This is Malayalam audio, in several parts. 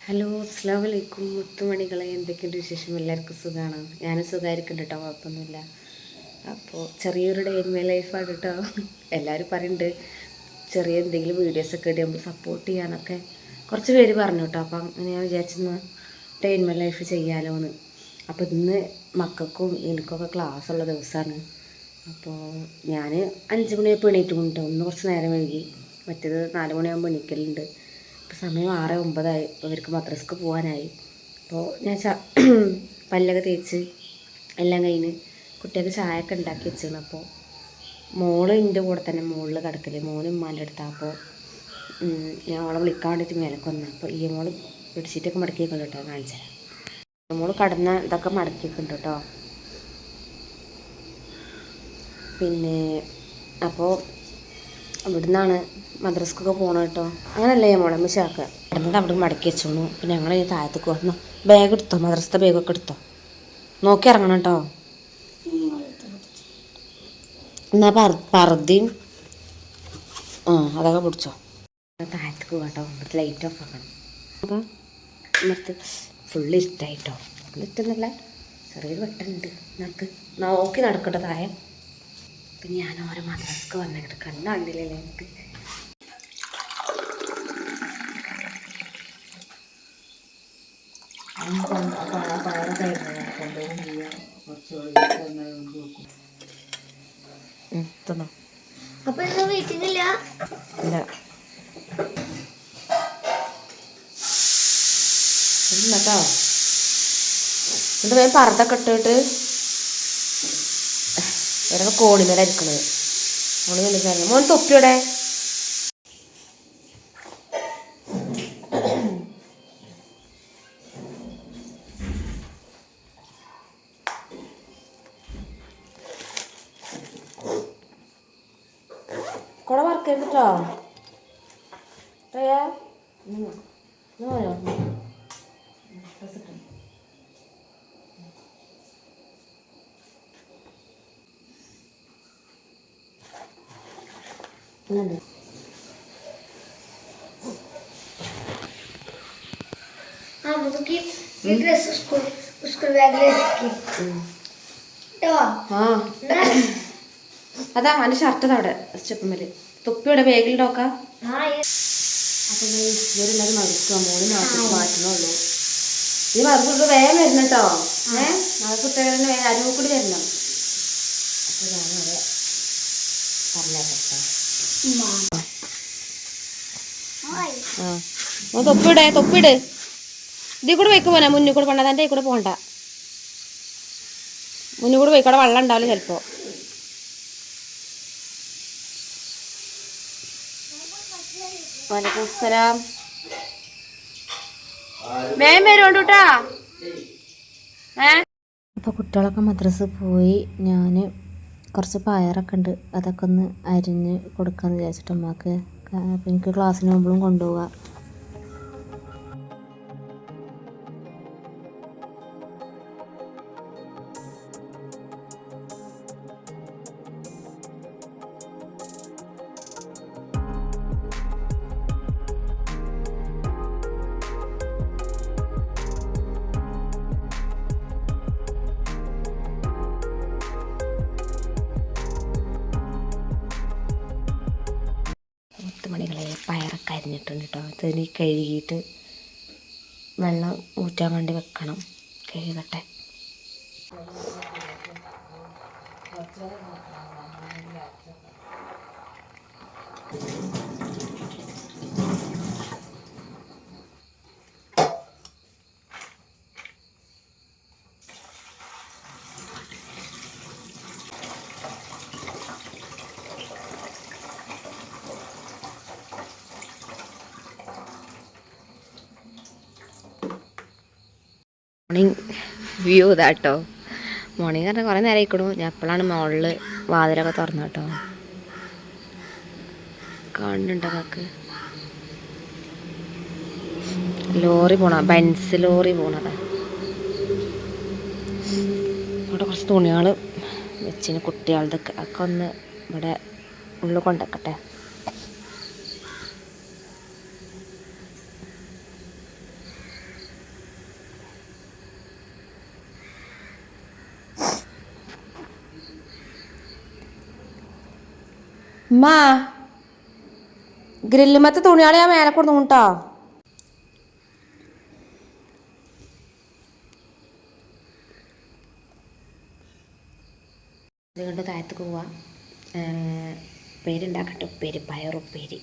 ഹലോ അസ്സലാമു അലൈക്കും മുത്തുമണികളെ, എന്തൊക്കെയുണ്ട് വിശേഷം? എല്ലാവർക്കും സുഖമാണ്. ഞാനും സുഖമായിരിക്കുന്നുണ്ട് കേട്ടോ, കുഴപ്പമൊന്നുമില്ല. അപ്പോൾ ചെറിയൊരു ഡേ ഇൻ മൈ ലൈഫാണ് കേട്ടോ. എല്ലാവരും പറയുന്നുണ്ട് ചെറിയ എന്തെങ്കിലും വീഡിയോസൊക്കെ ഇട്ട് നമ്മൾ സപ്പോർട്ട് ചെയ്യാനൊക്കെ കുറച്ച് പേര് പറഞ്ഞു കേട്ടോ. അപ്പം അങ്ങനെ ഞാൻ വിചാരിച്ചിരുന്നു ഡേ ഇൻ മൈ ലൈഫ് ചെയ്യാലോ എന്ന്. അപ്പോൾ ഇന്ന് മക്കൾക്കും എനിക്കൊക്കെ ക്ലാസ് ഉള്ള ദിവസമാണ്. അപ്പോൾ ഞാൻ 5 മണിയായപ്പോൾ എണീറ്റുകൊണ്ട് ഒന്ന് കുറച്ച് നേരം വൈകി, മറ്റേത് 4 മണിയാകുമ്പോൾ എണീക്കലുണ്ട്. ഇപ്പോൾ സമയം 6:09 അവർക്ക് മദ്രസക്ക് പോകാനായി. അപ്പോൾ ഞാൻ പല്ലൊക്കെ തേച്ച് എല്ലാം കഴിഞ്ഞ് കുട്ടികൾക്ക് ചായയൊക്കെ ഉണ്ടാക്കി വെച്ചാണ്. അപ്പോൾ മോള് എൻ്റെ കൂടെ തന്നെ മുകളിൽ കിടക്കല്, മോനും ഉമ്മാൻ്റെ അടുത്താണ്. അപ്പോൾ ഞാൻ അവളെ വിളിക്കാൻ വേണ്ടിയിട്ട് മേലേക്ക് വന്നു. അപ്പോൾ ഈ മോള് ബെഡ്ഷീറ്റൊക്കെ മടക്കിയിട്ടുണ്ട് കേട്ടോ, കാണിച്ചു തരാം. മോള് കടന്ന ഇതൊക്കെ മടക്കിയിട്ടുണ്ട് കേട്ടോ. പിന്നെ അപ്പോൾ അവിടെ നിന്നാണ് മദ്രസക്കൊക്കെ പോകണം കേട്ടോ. അങ്ങനല്ലേ മോളെ മിശാക്കുക കിടന്നത് അവിടെ മടക്കി വെച്ചോണു. പിന്നെ ഞങ്ങൾ ഈ താഴത്തേക്ക് വന്നു. ബാഗ് എടുത്തോ, മദ്രസത്തെ ബാഗൊക്കെ എടുത്തോ, നോക്കി ഇറങ്ങണം കേട്ടോ. എന്നാൽ പർദ്ദയും അതൊക്കെ പിടിച്ചോ. താഴത്തേക്ക് പോകട്ടോ, ഇവിടുത്തെ ലൈറ്റ് ഓഫ് ആക്കണം. അപ്പോൾ ഇന്നത്തെ ഫുള്ള് ഇഷ്ടമായിട്ടോ. ഫുള്ള് ഇഷ്ടമെന്നല്ല, ചെറിയൊരു വെട്ടുണ്ട്. നമുക്ക് നോക്കി നടക്കട്ടോ താഴെ. പിന്നെ ഞാൻ ഓരോ മദ്രസക്ക് വന്നിട്ട് കണ്ടില്ലല്ലേ എനിക്ക്. കേട്ടോ എന്നിട്ട് വേഗം പർദ്ദൊക്കെ ഇട്ടിട്ട് വേറെ കോണിമേലായിരിക്കണത്. മോള് വിളിക്കാറില്ല. മോൻ തൊപ്പിയുടെ കുട വറക്കരുത് കേട്ടോ. അതാ അവൻ്റെ ഷർട്ട് അവിടെ സ്റ്റെപ്പുമ്മല്, തൊപ്പിയുടെ ബാഗിൽ നോക്കാം. അപ്പം ഇവരെല്ലാവരും മടുക്കുക, മോള് മാറ്റണുള്ളൂ. ഈ മറുപടി വേഗം വരണം കേട്ടോ. നാളെ കുട്ടികളെ വേഗം അരുവ് കൂടി വരണം. അപ്പോൾ ഞാനവിടെ പറഞ്ഞേട്ടോ. തൊപ്പിട് ഇതിൽ കൂടെ വെക്ക് പോനാ, മുന്നിൽ കൂടെ പോണ്ട, തൻ്റെ കൂടെ പോകണ്ട, മുന്നിൽ കൂടെ പോയിക്കൂടെ വെള്ളം ഉണ്ടാവില്ല ചിലപ്പോൾ. വലൈക്കും സലാം. വേഗം വരുന്നുണ്ട് കേട്ടാ. അപ്പോൾ കുട്ടികളൊക്കെ മദ്രസ പോയി. ഞാൻ കുറച്ച് പയറൊക്കെ ഉണ്ട്, അതൊക്കെ ഒന്ന് അരിഞ്ഞ് കൊടുക്കാമെന്ന് വിചാരിച്ചിട്ട് അമ്മക്ക്. അപ്പോൾ എനിക്ക് ക്ലാസ്സിന് മുമ്പും കൊണ്ടുപോകാം. മണികളെ പയറൊക്കെ അരിഞ്ഞിട്ടുണ്ട് കേട്ടോ. അതിന് കഴുകിയിട്ട് വെള്ളം ഊറ്റാൻ വേണ്ടി വെക്കണം. കഴുകട്ടെ. മോർണിംഗ് വ്യൂ ഇതാട്ടോ. മോർണിംഗ് പറഞ്ഞാൽ കുറേ നേരം ആയിക്കണു. ഞാൻ എപ്പോഴാണ് മുകളിൽ വാതിലൊക്കെ തുറന്നു കേട്ടോ. കാണുന്നുണ്ടോ കാക്ക്? ലോറി പോണ, ബെൻസ് ലോറി പോണതാ. ഇവിടെ കുറച്ച് തുണികൾ വെച്ചിന് കുട്ടികളുടെ ഒക്കെ ഒന്ന് ഇവിടെ ഉള്ളിൽ കൊണ്ടുവെക്കട്ടെ. ഉമ്മാ ഗ്രില്ലുമത്തെ തുണിയാളെ ഞാൻ മേലെ കൊടുത്തു കേട്ടോ. അതുകൊണ്ട് താഴത്തേക്ക് പോവാം. ഉപ്പേരി ഉപ്പേരി പയറുപ്പേരി.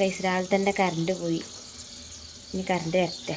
റൈസ് രാവിലെ തന്നെ കറണ്ട് പോയി, ഇനി കറണ്ട് വരട്ടെ.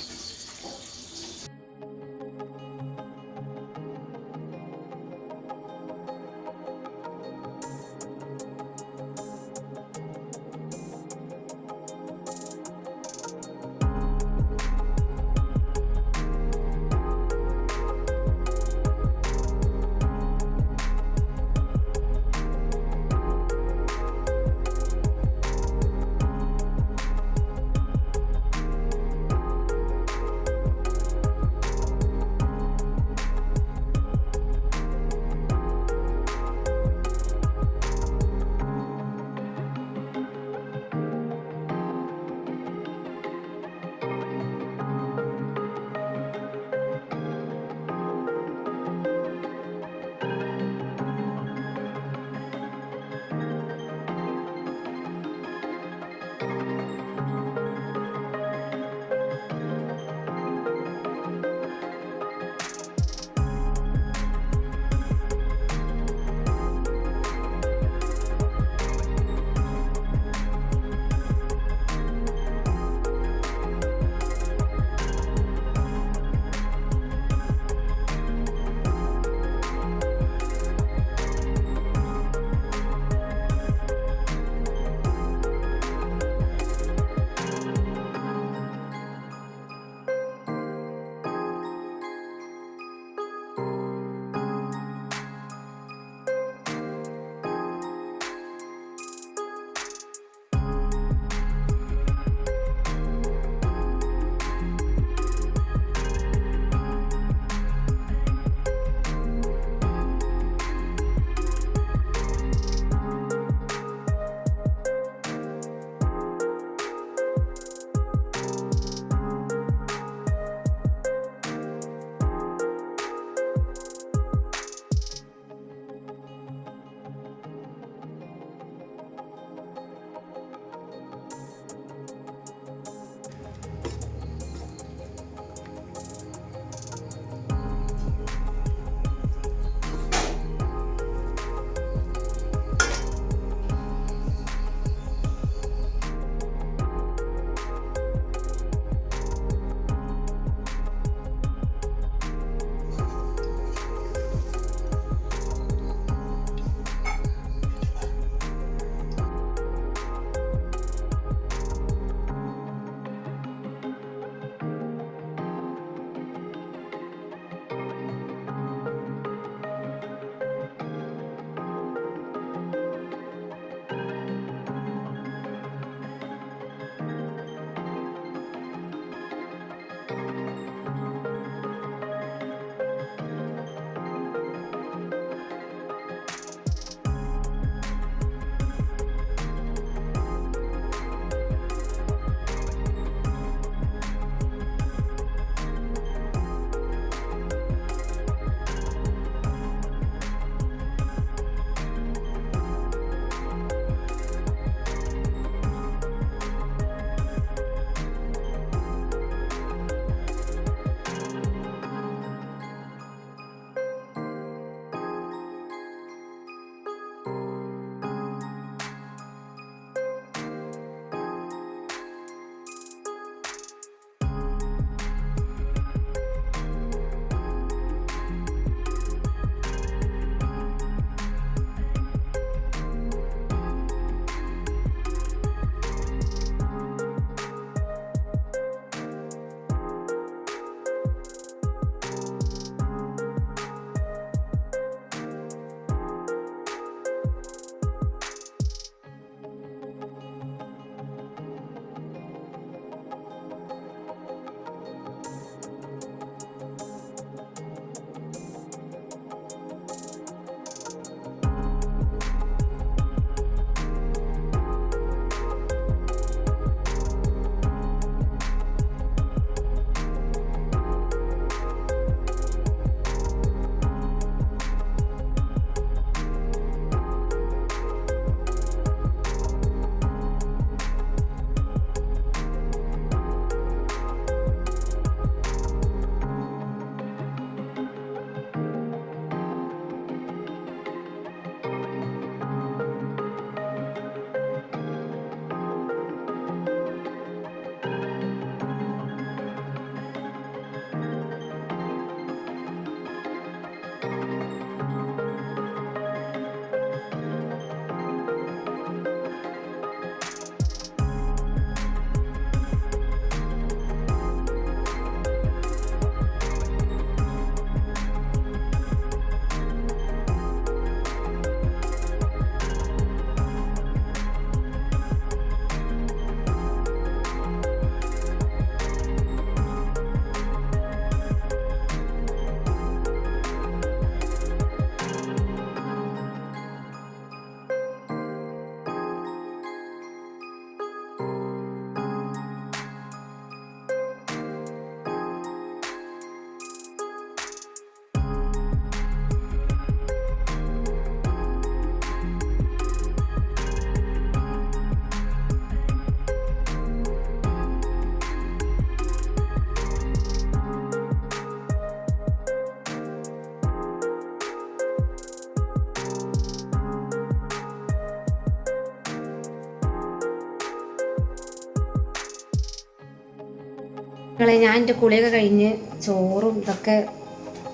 ഞാൻ എൻ്റെ കുളിയൊക്കെ കഴിഞ്ഞ് ചോറും ഇതൊക്കെ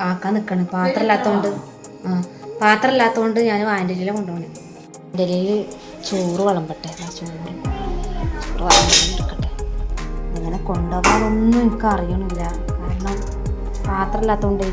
ആക്കാൻ നിൽക്കണം. പാത്രം ഇല്ലാത്തതുകൊണ്ട് ഞാൻ വാൻ്റലിയിൽ കൊണ്ടുപോകണേ. വാൻ്റലിയിൽ ചോറ് വിളമ്പട്ടെ. ചോറ് വിളമ്പട്ടെ. ഇങ്ങനെ കൊണ്ടുപോകാനൊന്നും എനിക്ക് അറിയണില്ല, കാരണം പാത്രം ഇല്ലാത്തതുകൊണ്ടേ.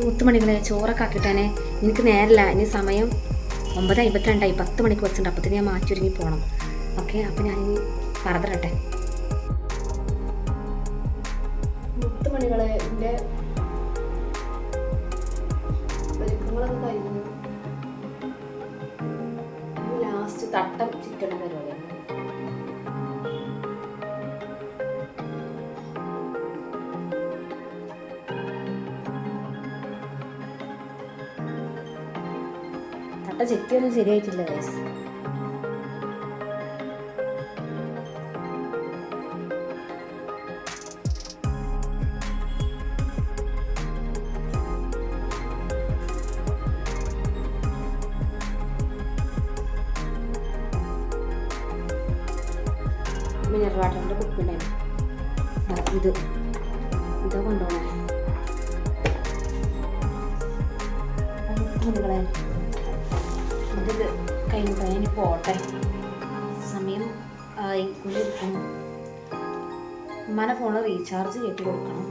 മുത്തുമണികളെ ചോറൊക്കെ ആക്കിയിട്ടാനെ എനിക്ക് നേരല്ല. ഇനി സമയം 9:52, 10 മണിക്ക് വെച്ചിട്ടുണ്ട്. അപ്പത്തിന് ഞാൻ മാറ്റൊരുങ്ങി പോകണം. ഓക്കെ, അപ്പം ഞാനിനി പറഞ്ഞിട്ടെ. മുത്തുമണികളെ എൻ്റെ ഒരുക്കങ്ങളൊക്കെ കഴിഞ്ഞു. ലാസ്റ്റ് തട്ടം ചിക്കൻ പരിപാടിയാണ്. ചെത്തിയൊന്നും ശരിയായിട്ടില്ല ഗൈസ്. മിനറൽ വാട്ടറിൻ്റെ കുപ്പിണ്ടായിരുന്നു. ഇതാ കൊണ്ടുപോകണേ നിങ്ങളെ. ഇത് കഴിഞ്ഞിട്ട് ഇനി പോട്ടെ. സമയം ആയിക്കൊണ്ടിരിക്കണം. ഉമ്മാനെ ഫോണ് റീചാർജ് കയറ്റി കൊടുക്കണം.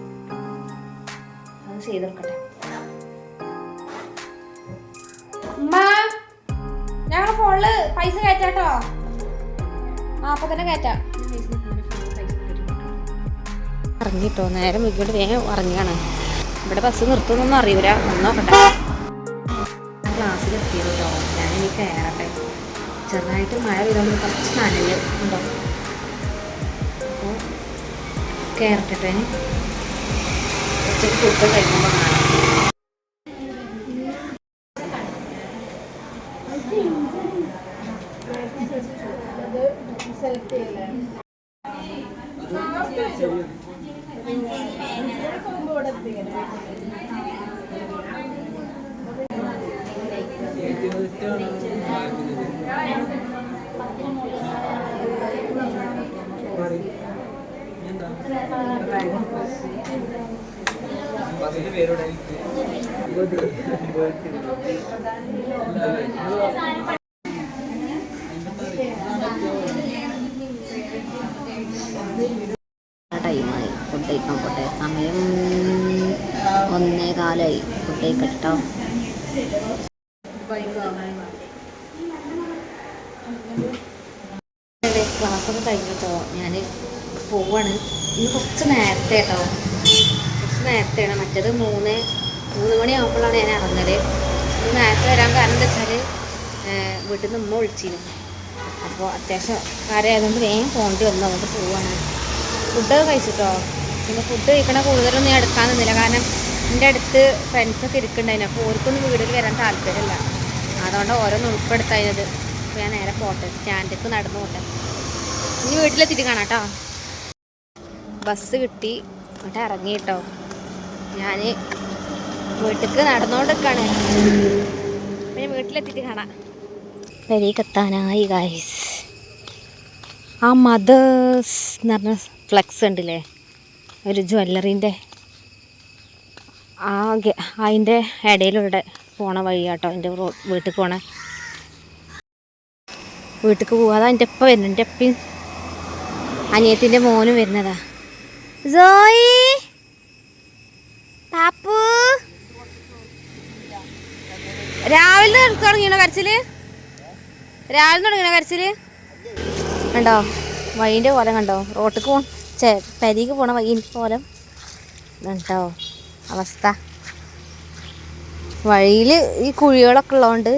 അത് ചെയ്തെടുക്കട്ടെ. ഉമ്മ, ഞങ്ങളുടെ ഫോണില് പൈസ കയറ്റാട്ടോ. അപ്പൊ തന്നെ കയറ്റാം. ഇറങ്ങിട്ടോ, നേരം വീട്ടിലോട്ട് വേഗം ഇറങ്ങിയാണ്. ഇവിടെ ബസ് നിർത്തുന്നൊന്നും അറിയൂല. നോക്കട്ടെ. ക്ലാസ്സിലെത്തിയത് കേട്ടോ. ഞാനിനി കയറട്ടെ. ചെറുതായിട്ട് മഴ പെയ്തുകൊണ്ട് കുറച്ച് നനല് ഉണ്ടോ. അപ്പോൾ കയറട്ടെ. ഉച്ചയ്ക്ക് ഫുഡ് കഴിക്കുമ്പോൾ കാണാം. ടൈമായി ഫുഡ് കഴിക്കാൻ പോട്ടെ. സമയം 1:15 ഫുഡ് കഴിക്കട്ടോ. ക്ലാസ്സൊക്കെ കഴിഞ്ഞിട്ടോ ഞാൻ പോവാണ്. ഇന്ന് കുറച്ച് നേരത്തെ കേട്ടോ, കുറച്ച് നേരത്തെയാണ്. മറ്റേത് മൂന്ന് മണിയാകുമ്പോഴാണ് ഞാൻ ഇറങ്ങല്. ഇത് നേരത്തെ വരാൻ കാരണം എന്താ വെച്ചാൽ വീട്ടിൽ നിന്ന് ഉമ്മ വിളിച്ചിരുന്നു. അപ്പോൾ അത്യാവശ്യം കാര്യമായതുകൊണ്ട് വേഗം പോകേണ്ടി വന്നു. അതുകൊണ്ട് പോവാണ്. ഫുഡൊക്കെ കഴിച്ചിട്ടോ. പിന്നെ ഫുഡ് കഴിക്കണ കൂടുതലൊന്നും ഞാൻ എടുക്കാൻ നിന്നില്ല. കാരണം എൻ്റെ അടുത്ത് ഫ്രണ്ട്സൊക്കെ ഇരിക്കുന്നുണ്ടായിരുന്നു. അപ്പോൾ ഓർക്കൊന്നും വീട്ടിൽ വരാൻ താല്പര്യമില്ല. അതുകൊണ്ട് ഓരോന്ന് ഉൾപ്പെടുത്തായത്. അപ്പോൾ ഞാൻ നേരെ പോട്ടെ, സ്റ്റാൻഡിലേക്ക് നടന്നു പോട്ടെ. ഇനി വീട്ടിലെത്തിയിട്ട് കാണാം കേട്ടോ. ബസ് കിട്ടി, എന്നിട്ട് ഇറങ്ങി കേട്ടോ. ഞാൻ വീട്ടിലേക്ക് നടന്നുകൊണ്ടിരിക്കുകയാണ്. പിന്നെ വീട്ടിലെത്തിയിട്ട് കാണാം. പെരീക്കെത്താനായി ഗായ്സ്. ആ മദേഴ്സ് എന്ന് പറഞ്ഞ ഫ്ലെക്സ് ഉണ്ടല്ലേ, ഒരു ജ്വല്ലറീൻ്റെ അതിൻ്റെ ഇടയിലൂടെ പോണ വഴിയാട്ടോ എൻ്റെ വീട്ടിൽ പോണേ. വീട്ടിലേക്ക് പോവാതെ എൻ്റെ ഒപ്പം വരുന്നു. എൻ്റെ ഒപ്പം അനിയത്തിൻ്റെ മോനും വരുന്നതാ. സോയി പാപ്പു രാവിലെ തുടങ്ങിയണോ കരച്ചില്? രാവിലെ തുടങ്ങിയണോ കരച്ചില്? കണ്ടോ വൈൻ്റെ കോലം കണ്ടോ? റോട്ടിക്ക് പെരിക്ക് പോണ വൈൻ്റെ കോലം കണ്ടോ അവസ്ഥ. വഴിയിൽ ഈ കുഴികളൊക്കെ ഉള്ളതുകൊണ്ട്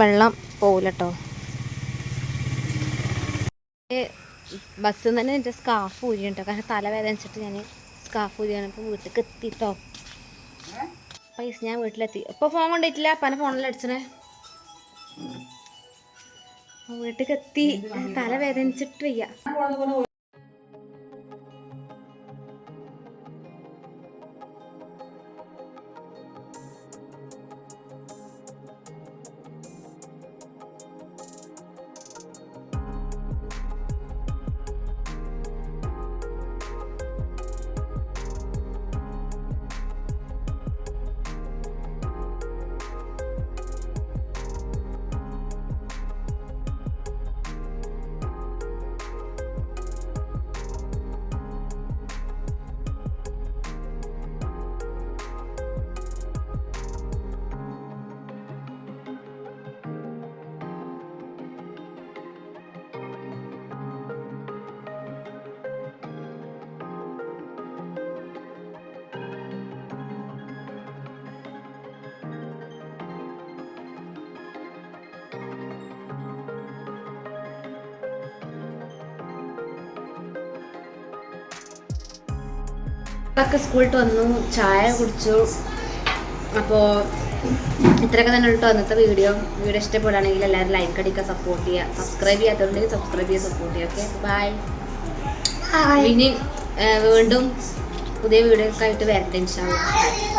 വെള്ളം പോവില്ല കേട്ടോ. ബസ്സിൽ നിന്ന് തന്നെ എൻ്റെ സ്കാർഫ് ഊരിയുണ്ടോ, കാരണം തലവേദനിച്ചിട്ട് ഞാൻ സ്കാർഫ് ഊരിയാണ്. ഇപ്പോൾ വീട്ടിലേക്ക് എത്തിട്ടോ. പൈസ ഞാൻ വീട്ടിലെത്തി. ഇപ്പോൾ ഫോൺ കൊണ്ടിട്ടില്ല, പല ഫോണിൽ അടിച്ചണേ. വീട്ടിലേക്ക് എത്തി, തലവേദനിച്ചിട്ട് വയ്യ. ഒക്കെ സ്കൂളിട്ട് വന്നു, ചായ കുടിച്ചു. അപ്പോൾ ഇത്രയൊക്കെ തന്നെ കേട്ടോ ഇന്നത്തെ വീഡിയോ. ഇഷ്ടപ്പെടുകയാണെങ്കിൽ എല്ലാവരും ലൈക്ക് അടിക്കുക, സപ്പോർട്ട് ചെയ്യുക. സബ്സ്ക്രൈബ് ചെയ്യാത്തതുണ്ടെങ്കിൽ സബ്സ്ക്രൈബ് ചെയ്യുക, സപ്പോർട്ട് ചെയ്യുക. Okay bye. ഇനി വീണ്ടും പുതിയ വീഡിയോ ഒക്കെ ആയിട്ട് വരട്ടെ ഇൻഷാ അല്ലാഹ്.